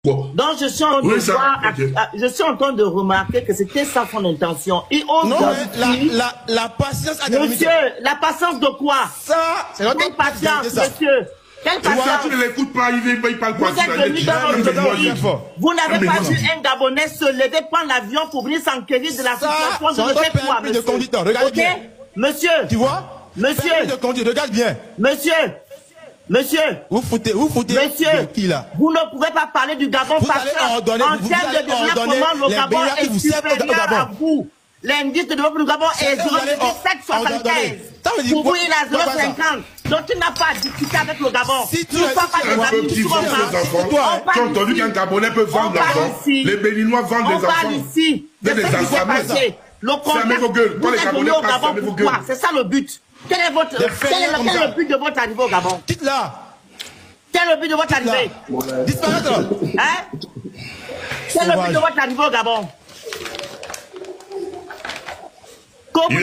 Donc je suis en train de voir, je suis en train de remarquer que c'était ça son intention. Il ose la patience a des limites. Monsieur, la patience de quoi? Ça, c'est notre patience, monsieur. Quelle patience? Tu ne l'écoutes pas, il parle pas. Vous êtes venu dans notre pays. Vous n'avez pas vu un Gabonais se lever, prendre l'avion pour venir s'enquérir de la situation de notre quoi, monsieur. Regarde bien. Monsieur. Tu vois? Monsieur. De conduire, regarde bien. Monsieur. Monsieur, vous foutez monsieur, qui là? Vous ne pouvez pas parler du Gabon parce qu'en termes de développement, le Gabon est supérieur à vous. L'indice de développement du Gabon est 0,775. Pour vous, il a 0,50. Donc tu n'as pas à discuter avec le Gabon. Si tu as entendu qu'un Gabonais peut vendre l'argent, les Béninois vendent des enfants. On parle ici de ce qui s'est passé. Le contexte, vous êtes venu au Gabon pourquoi? C'est ça le but. Quel est le but de votre arrivée au Gabon? Dites-là. Quel est le but de votre arrivée? Disparaître. Hein? Quel est le but de votre arrivée au Gabon? Comment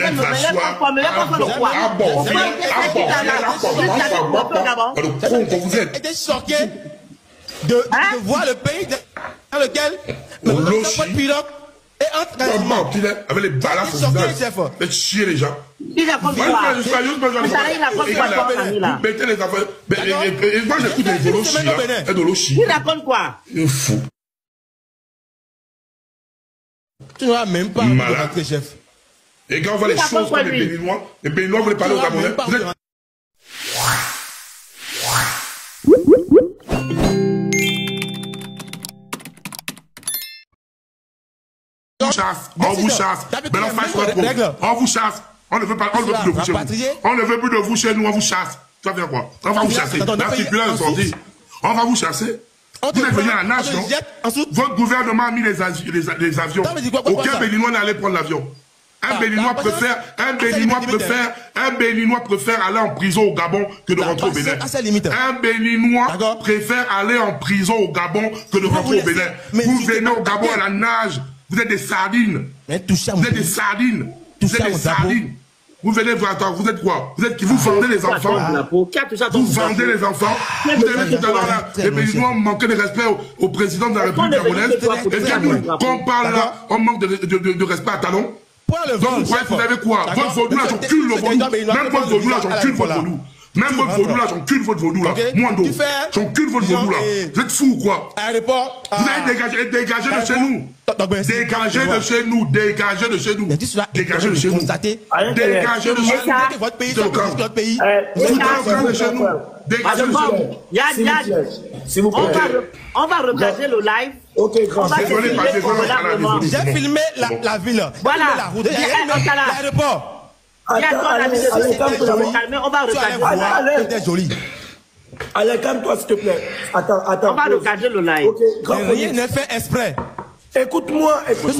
vous êtes J'étais choqué de voir le pays dans lequel le pilote et entre avec les balances au visage, de chier les gens. Il raconte quoi? Mettez les affaires. Moi j'écoute des Dolochi. Il raconte quoi? Il est fou. Tu n'auras même pas rentré, chef. Et quand on voit les choses comme les Béninois voulaient parler aux Gabonais. On vous chasse. Mais on vous chasse. On ne veut pas, on ne veut plus de vous chez vous. On ne veut plus de vous chez nous, on vous chasse. Tu vas faire quoi? On va vous chasser. La circulaire est sortie. On va vous chasser. Vous êtes venu à la nage, non? Votre gouvernement a mis les avions. Aucun Béninois n'allait prendre l'avion. Un Béninois préfère aller en prison au Gabon que de rentrer au Bénin. Un Béninois préfère aller en prison au Gabon que de rentrer au Bénin. Vous venez au Gabon à la nage. Vous êtes des sardines. Vous êtes des sardines. Vous êtes des sardines. Vous venez voir, vous êtes quoi? Vous êtes qui? Vous vendez les enfants. Vous vendez les enfants. Vous avez tout à l'heure là, les Béninois manquaient de respect au président de la République gabonaise. Et bien nous, quand on parle là, on manque de respect à Talon. Donc vous avez quoi? Votre vaudou là, j'encule le vaudou. Même votre vaudou là, j'encule votre vaudou. Même votre vaudou là, j'encule votre vaudou là. Moindo. J'encule votre vaudou là. Vous êtes fous ou quoi? Vous avez dégagé de chez nous. Dégagez de chez nous. Dégagez de chez nous. Dégagez de chez nous. Dégagez de chez nous. Votre pays, votre pays. Dégagez de chez nous. Dégagez de chez nous. Yad, s'il vous plaît. On va regarder le live. Ok, grand. J'ai filmé la ville. Voilà. La route. L'aéroport. On va regarder. C'était joli. Allez, calme-toi, s'il te plaît. Attends. On va regarder le live. Ok, grand. Rien n'est fait exprès. Écoute-moi. Ce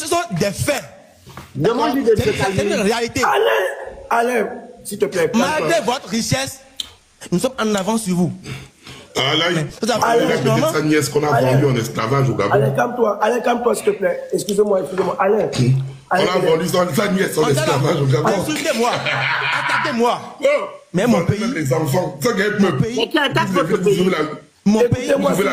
sont des faits. Demande-lui de se calmer. C'est une réalité. Alain, s'il te plaît. Malgré votre richesse, nous sommes en avance sur vous. Sa nièce qu'on a vendue en esclavage au Gabon. Alain, calme-toi, s'il te plaît. Excusez-moi. Alain. On a vendu sa nièce en esclavage au Gabon. Insultez-moi. Attaquez-moi. Mais mon pays. Les enfants. Mais qui attaque votre pays? Mon pays. Mais qui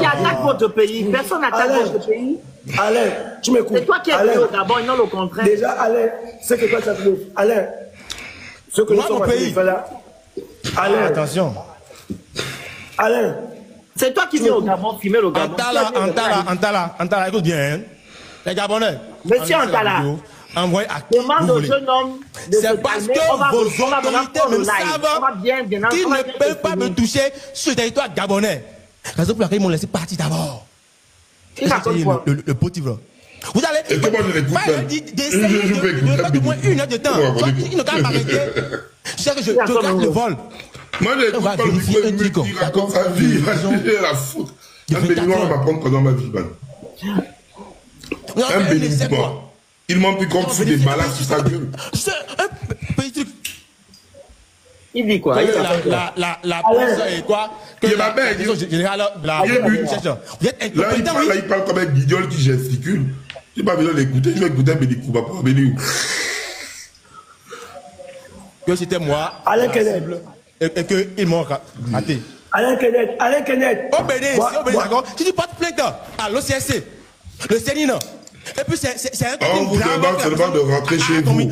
attaque votre pays? Personne n'attaque votre pays. Alain, tu m'écoutes. C'est toi qui es venu au Gabon et non le contraire. Déjà, Alain, c'est que toi tu as fait. Alain, ce que nous sommes en train de faire là. Alain. Attention. Alain. C'est toi qui viens au Gabon, filmer le Gabon. Antala, écoute bien. Les Gabonais. Monsieur Antala. Envoyez à qui demande vous au voulez. jeune homme de se C'est parce calmer. que vos autorités même savent qu'ils ne peuvent pas me toucher sur le territoire gabonais. Raison pour laquelle ils m'ont laissé partir d'abord. Le potiche. Vous allez. Et comment je l'écoute? D'essayer de faire au moins 1 heure de temps. Ils ne peuvent pas m'arrêter. Je sais que je regarde le vol. Moi, je l'écoute pas le truc. Il raconte sa vie. Il a la foutre. Un Béninois va m'apprendre pendant ma vie, man. Un Béninois. Il m'a pris comme fou des balades sur sa gueule. C'est un petit truc. Il dit quoi? La presse et quoi? Il est ma belle. Vous êtes incompétent, oui. Là, il parle comme un guignol qui gesticule. Je n'ai pas besoin d'écouter. Je vais écouter un Bénikou. Que c'était moi. Alain Kennedy. Et qu'ils m'ont raté. Alain Kenneth. Au Bénin, d'accord. Si tu portes plainte à l'OCSC, le CENIN, et puis c'est un on vous demande seulement de rentrer chez vous.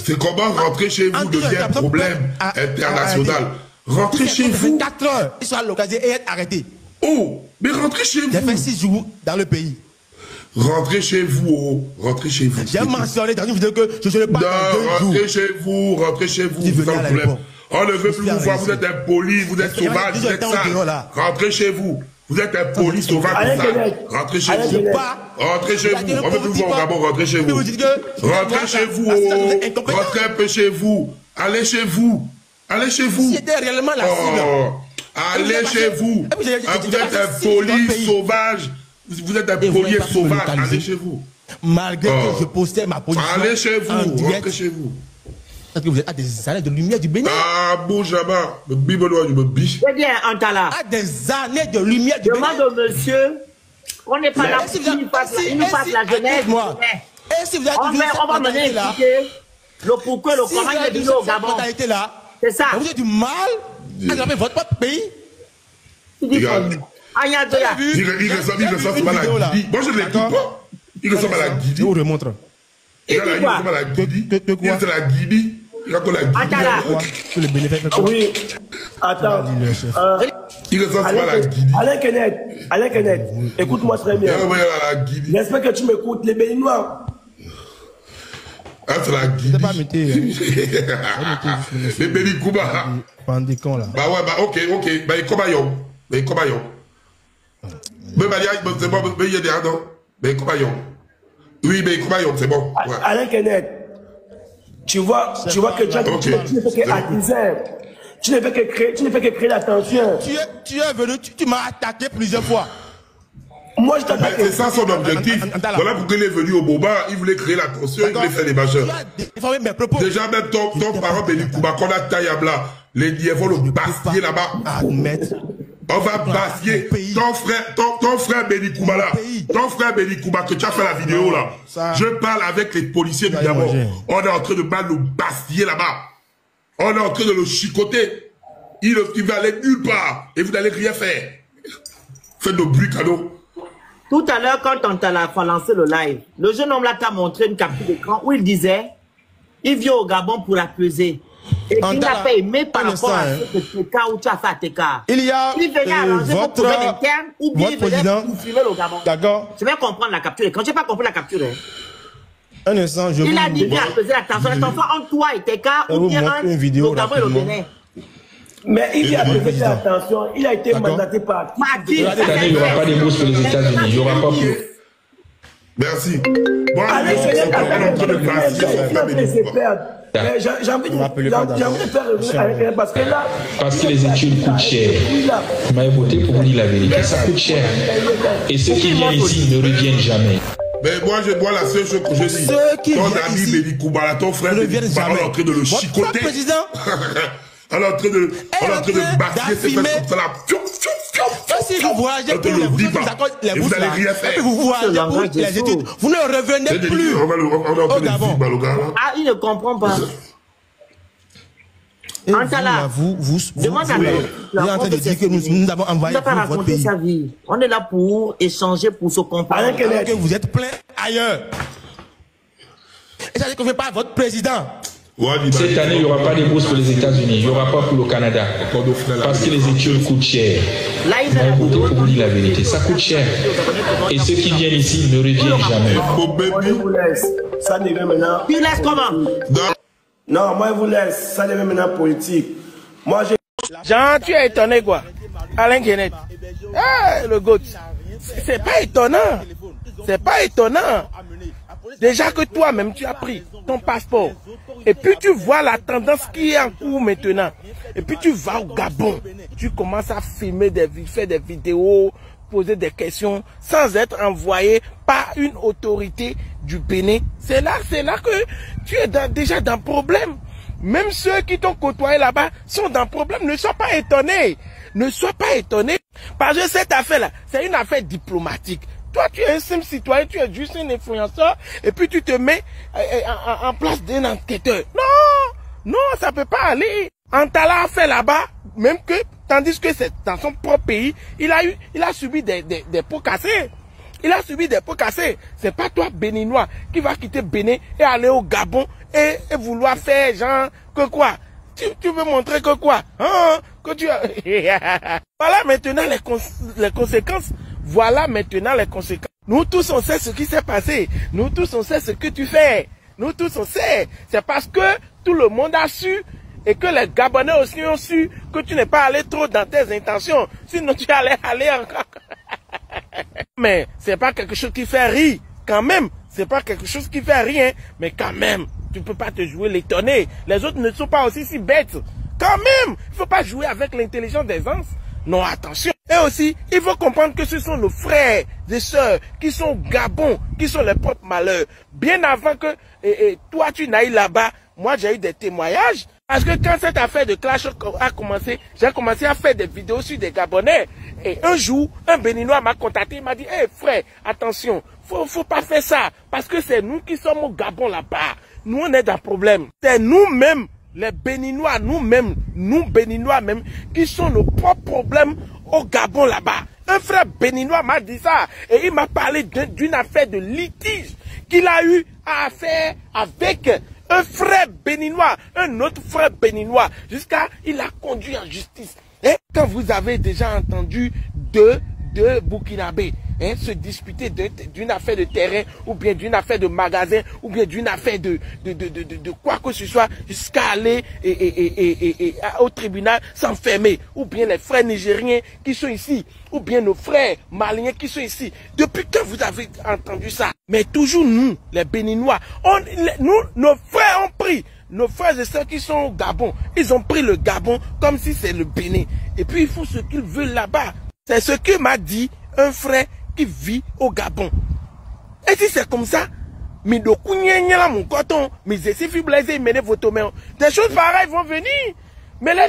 C'est comment rentrer chez vous devient un problème international. Rentrez chez vous. 4 heures, ils sont localisés et être arrêtés. Oh, mais rentrez chez vous. J'ai fait 6 jours dans le pays. Rentrez chez vous, rentrez chez vous. J'ai mentionné dans une vidéo que je ne pas dans 2 jours. Rentrez chez vous, c'est un problème. On ne veut plus vous voir, vous êtes impoli, vous êtes sauvage, vous êtes sale. Rentrez chez vous. Vous êtes impoli, sauvage, sale. Rentrez chez vous. Rentrez chez vous. On ne veut plus vous voir au Gabon, rentrez chez vous. Rentrez chez vous, rentrez un peu chez vous. Allez chez vous. Allez chez vous. C'était réellement la cible. Allez chez vous. Vous êtes impoli, sauvage. Vous êtes impoli et sauvage. Allez chez vous. Malgré que je postais ma position. Allez chez vous. Rentrez chez vous. Parce que vous êtes à des années de lumière du Bénin. Ah, bon, Jama, le bibelot, je me biche. C'est bien, Antala. À des années de lumière du Bénin. Demande au monsieur, on n'est pas là pour qu'il nous fasse la jeunesse. Et si vous êtes on va mener expliquer le pourquoi, le comment il est venu au Gabon. C'est ça. Vous avez du mal à graver votre propre pays. Regarde. Il ressemble à la Guidi. Moi, je ne l'écoute pas. Il ressemble à la Guidi. Je vous remontre. Il ressemble à la Guidi. Il ressemble à la Guidi. Oui, attends. Il ressemble à la Guidi. Alain Kenneth, écoute-moi très bien. J'espère que tu m'écoutes, les Béninois. Ah, c'est la Guidi. C'est pas métier. Les Bénikouba. Pandécon là. Bah ouais, bah ok. Bah il cobayon. Mais cobayon. Mais bah c'est bon, mais il y a des adons. Mais cobayon. Oui, mais cobayon, c'est bon. Alain Kenneth. Tu vois que tu ne fais qu'attiser. Tu ne fais que créer la tension. Tu es venu, tu m'as attaqué plusieurs fois. Moi, je t'attaque. C'est ça son objectif. Voilà pourquoi il est venu au Boba. Il voulait créer la tension, il voulait faire des machins. Déjà, même ton parent Bénikouba, qu'on a taillé à blanc, les liens vont le bastiller là-bas. On va bastiller ton frère Bénikouba là. Ton frère Bénikouba que tu as fait la vidéo là. Je parle avec les policiers du Gabon. On est en train de le bastiller là-bas. On est en train de le chicoter. Il va aller nulle part. Et vous n'allez rien faire. Faites de bruit cadeau. Tout à l'heure, quand on t'a lancé le live, le jeune homme là t'a montré une capture d'écran où il disait il vient au Gabon pour apaiser. Et il n'a pas aimé par rapport à ce cas où tu as fait à Teka. Il venait arranger vos problèmes internes ou bien il venait pour filmer le Gabon. D'accord. Je vais comprendre la capture. Quand je n'ai pas compris la capture, un instant, il a dit qu'il a pesé l'attention. L'attention entre toi et Teka ou bien entre le Gabon et le Bénin. Mais il a prêté attention, il a été mandaté par qui? Cette année, il n'y aura pas de bourse pour les États-Unis. Il n'y aura pas pour. Merci. J'ai envie de faire revenir parce que là. Parce que les études coûtent cher. Vous m'avez voté pour vous dire la vérité. Ça coûte cher. Et ceux qui viennent ici ne reviennent jamais. Mais moi, je vois la seule chose que je dis. Ton ami Bénikouba, ton frère Bénikouba, on est en train de le chicoter. On est en train de bâtir ces fesses comme ça là. Si vous voyagez pour les bourses là, et puis vous voyagez pour les études, vous ne revenez plus au Gabon. Ah, il ne comprend pas. Antala, demande à nous en train de dire que nous avons envoyé votre pays. Sa vie. On est là pour échanger, pour se comprendre. Alors que vous êtes plein ailleurs. Et ça veut dire qu'on ne fait pas votre président. Cette année, il n'y aura pas de bourse pour les États-Unis, il n'y aura pas pour le Canada. Parce que les études coûtent cher. Vous m'avez voté pour vous dire la vérité. Ça coûte cher. Et ceux qui viennent ici ne reviennent jamais. Moi, je vous laisse. Ça devient maintenant. Tu laisses comment? Non, moi, je vous laisse. Ça devient maintenant politique. Moi, j'ai. Jean, tu es étonné quoi? Alain Kenneth. Ah, le GOAT. C'est pas étonnant. C'est pas étonnant. Déjà que toi-même, tu as pris ton passeport. Et puis tu vois la tendance qui est en cours maintenant. Et puis tu vas au Gabon. Tu commences à filmer faire des vidéos, poser des questions sans être envoyé par une autorité du Bénin. C'est là que tu es déjà dans le problème. Même ceux qui t'ont côtoyé là-bas sont dans le problème. Ne sois pas étonné. Ne sois pas étonné. Parce que cette affaire-là, c'est une affaire diplomatique. Toi, tu es un simple citoyen, tu es juste un influenceur, et puis tu te mets en place d'un enquêteur. Non, ça peut pas aller. Antala a fait là-bas, même que, tandis que c'est dans son propre pays, il a subi des pots cassés. Il a subi des pots cassés. C'est pas toi, Béninois, qui va quitter Bénin et aller au Gabon et vouloir faire genre, que quoi? Tu veux montrer que quoi? Hein? Que tu as... Voilà maintenant les conséquences. Voilà maintenant les conséquences. Nous tous on sait ce qui s'est passé. Nous tous on sait ce que tu fais. Nous tous on sait. C'est parce que tout le monde a su et que les Gabonais aussi ont su que tu n'es pas allé trop dans tes intentions. Sinon tu allais aller encore. Mais c'est pas quelque chose qui fait rire. Quand même, c'est pas quelque chose qui fait rien. Mais quand même, tu peux pas te jouer l'étonné. Les autres ne sont pas aussi si bêtes. Quand même, il faut pas jouer avec l'intelligence des uns. Non, attention. Et aussi, il faut comprendre que ce sont nos frères et sœurs qui sont au Gabon, qui sont les propres malheurs. Bien avant que toi, tu n'ailles là-bas, moi, j'ai eu des témoignages. Parce que quand cette affaire de clash a commencé, j'ai commencé à faire des vidéos sur des Gabonais. Et un jour, un Béninois m'a contacté, il m'a dit, hey, frère, attention, faut pas faire ça. Parce que c'est nous qui sommes au Gabon là-bas. Nous, on est dans le problème. C'est nous-mêmes, les Béninois, nous Béninois même, qui sont nos propres problèmes au Gabon là-bas. Un frère Béninois m'a dit ça. Et il m'a parlé d'une affaire de litige qu'il a eu à faire avec un frère béninois, un autre frère béninois, jusqu'à il a conduit en justice. Et quand vous avez déjà entendu deux Burkinabés se disputer d'une affaire de terrain, ou bien d'une affaire de magasin, ou bien d'une affaire de quoi que ce soit, jusqu'à aller au tribunal s'enfermer, ou bien les frères nigériens qui sont ici, ou bien nos frères maliens qui sont ici. Depuis quand vous avez entendu ça? Mais toujours nous, les Béninois, nos frères ont pris, nos frères et sœurs qui sont au Gabon, ils ont pris le Gabon comme si c'est le Bénin. Et puis ils font ce qu'ils veulent là-bas. C'est ce que m'a dit un frère qui vit au Gabon. Et si c'est comme ça, des choses pareilles vont venir. Mais là,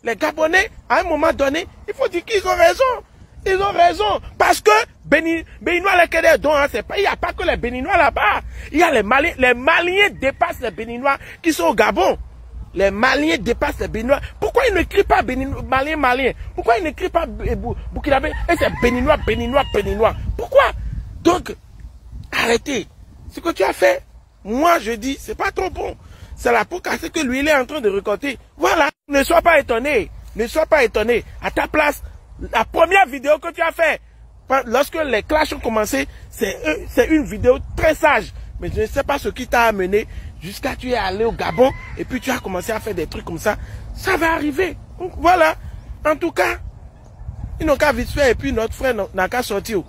les Gabonais, à un moment donné, il faut dire qu'ils ont raison. Ils ont raison. Parce que Béninois, il n'y a pas que les Béninois là-bas. Il y a les Maliens. Les Maliens dépassent les Béninois qui sont au Gabon. Les Maliens dépassent les Béninois. Pourquoi ils n'écrivent pas Malien? Pourquoi ils n'écrivent pas Burkinabé? Et c'est Béninois. Pourquoi? Donc, arrêtez. Ce que tu as fait, moi je dis, c'est pas trop bon. C'est la peau cassée que lui, il est en train de récolter. Voilà. Ne sois pas étonné. Ne sois pas étonné. À ta place, la première vidéo que tu as fait, lorsque les clashs ont commencé, c'est une vidéo très sage. Mais je ne sais pas ce qui t'a amené jusqu'à tu es allé au Gabon et puis tu as commencé à faire des trucs comme ça. Ça va arriver. Donc voilà. En tout cas, ils n'ont qu'à vite faire et puis notre frère n'a qu'à sortir.